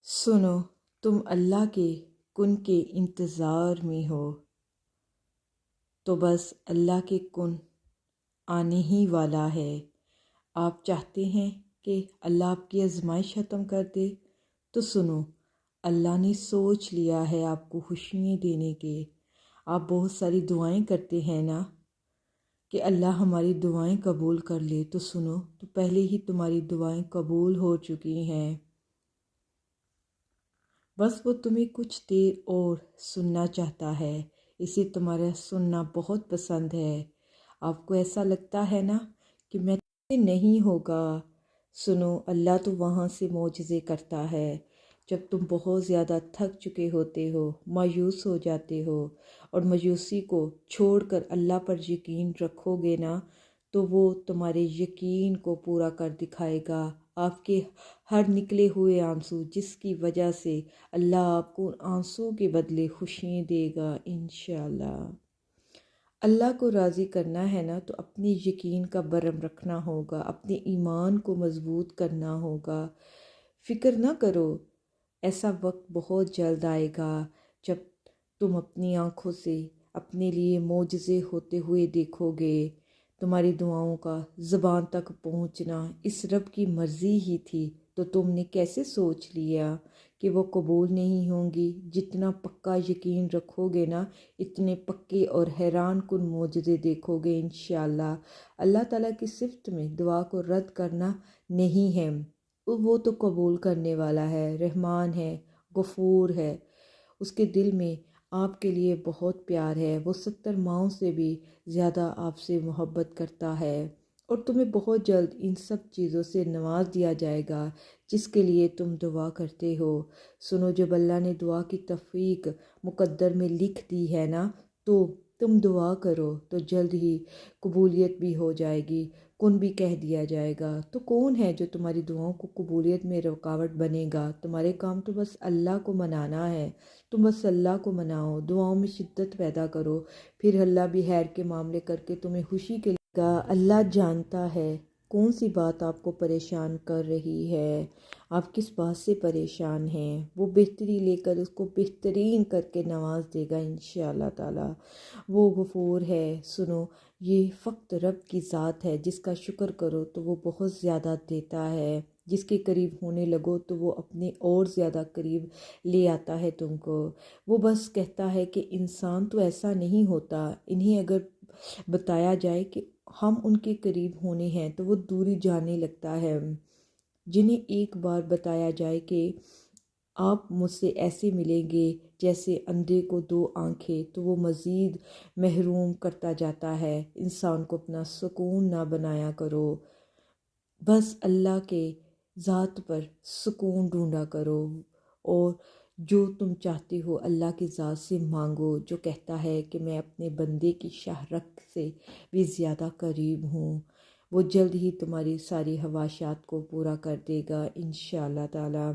سنو، تم اللہ کے کن کے انتظار میں ہو تو بس اللہ کے کن آنے ہی والا ہے۔ آپ چاہتے ہیں کہ اللہ آپ کی آزمائش ختم کر دے تو سنو، اللہ نے سوچ لیا ہے آپ کو خوشیاں دینے کے۔ آپ بہت ساری دعائیں کرتے ہیں نا کہ اللہ ہماری دعائیں قبول کر لے، تو سنو، تو پہلے ہی تمہاری دعائیں قبول ہو چکی ہیں۔ بس وہ تمہیں کچھ دیر اور سننا چاہتا ہے، اسے تمہارا سننا بہت پسند ہے۔ آپ کو ایسا لگتا ہے نا کہ میں نہیں ہوگا۔ سنو، اللہ تو وہاں سے معجزے کرتا ہے جب تم بہت زیادہ تھک چکے ہوتے ہو، مایوس ہو جاتے ہو، اور مایوسی کو چھوڑ کر اللہ پر یقین رکھو گے نا، تو وہ تمہارے یقین کو پورا کر دکھائے گا۔ آپ کے ہر نکلے ہوئے آنسو جس کی وجہ سے اللہ آپ کو آنسو کے بدلے خوشیاں دے گا انشاءاللہ۔ اللہ کو راضی کرنا ہے نا تو اپنی یقین کا برم رکھنا ہوگا، اپنے ایمان کو مضبوط کرنا ہوگا۔ فکر نہ کرو، ایسا وقت بہت جلد آئے گا جب تم اپنی آنکھوں سے اپنے لیے معجزے ہوتے ہوئے دیکھو گے۔ تمہاری دعاؤں کا زبان تک پہنچنا اس رب کی مرضی ہی تھی، تو تم نے کیسے سوچ لیا کہ وہ قبول نہیں ہوں گی؟ جتنا پکا یقین رکھو گے نا، اتنے پکے اور حیران کن معجزے دیکھو گے انشاءاللہ۔ اللہ تعالیٰ کی صفت میں دعا کو رد کرنا نہیں ہے، وہ تو قبول کرنے والا ہے، رحمان ہے، غفور ہے۔ اس کے دل میں آپ کے لیے بہت پیار ہے، وہ 70 ماؤں سے بھی زیادہ آپ سے محبت کرتا ہے، اور تمہیں بہت جلد ان سب چیزوں سے نواز دیا جائے گا جس کے لیے تم دعا کرتے ہو۔ سنو، جب اللہ نے دعا کی توفیق مقدر میں لکھ دی ہے نا، تو تم دعا کرو تو جلد ہی قبولیت بھی ہو جائے گی، کن بھی کہہ دیا جائے گا۔ تو کون ہے جو تمہاری دعاؤں کو قبولیت میں رکاوٹ بنے گا؟ تمہارے کام تو بس اللہ کو منانا ہے، تم بس اللہ کو مناؤ، دعاؤں میں شدت پیدا کرو، پھر اللہ بھی خیر کے معاملے کر کے تمہیں خوشی کے گا۔ اللہ جانتا ہے کون سی بات آپ کو پریشان کر رہی ہے، آپ کس بات سے پریشان ہیں، وہ بہتری لے کر اس کو بہترین کر کے نواز دے گا انشاءاللہ تعالی۔ وہ غفور ہے۔ سنو، یہ فقط رب کی ذات ہے، جس کا شکر کرو تو وہ بہت زیادہ دیتا ہے، جس کے قریب ہونے لگو تو وہ اپنے اور زیادہ قریب لے آتا ہے تم کو۔ وہ بس کہتا ہے کہ انسان تو ایسا نہیں ہوتا، انہیں اگر بتایا جائے کہ ہم ان کے قریب ہونے ہیں تو وہ دوری جانے لگتا ہے۔ جنہیں ایک بار بتایا جائے کہ آپ مجھ سے ایسے ملیں گے جیسے اندھے کو 2 آنکھیں، تو وہ مزید محروم کرتا جاتا ہے۔ انسان کو اپنا سکون نہ بنایا کرو، بس اللہ کے ذات پر سکون ڈھونڈا کرو، اور جو تم چاہتے ہو اللہ کی ذات سے مانگو، جو کہتا ہے کہ میں اپنے بندے کی شہرت سے بھی زیادہ قریب ہوں۔ وہ جلد ہی تمہاری ساری خواہشات کو پورا کر دے گا انشاءاللہ تعالی۔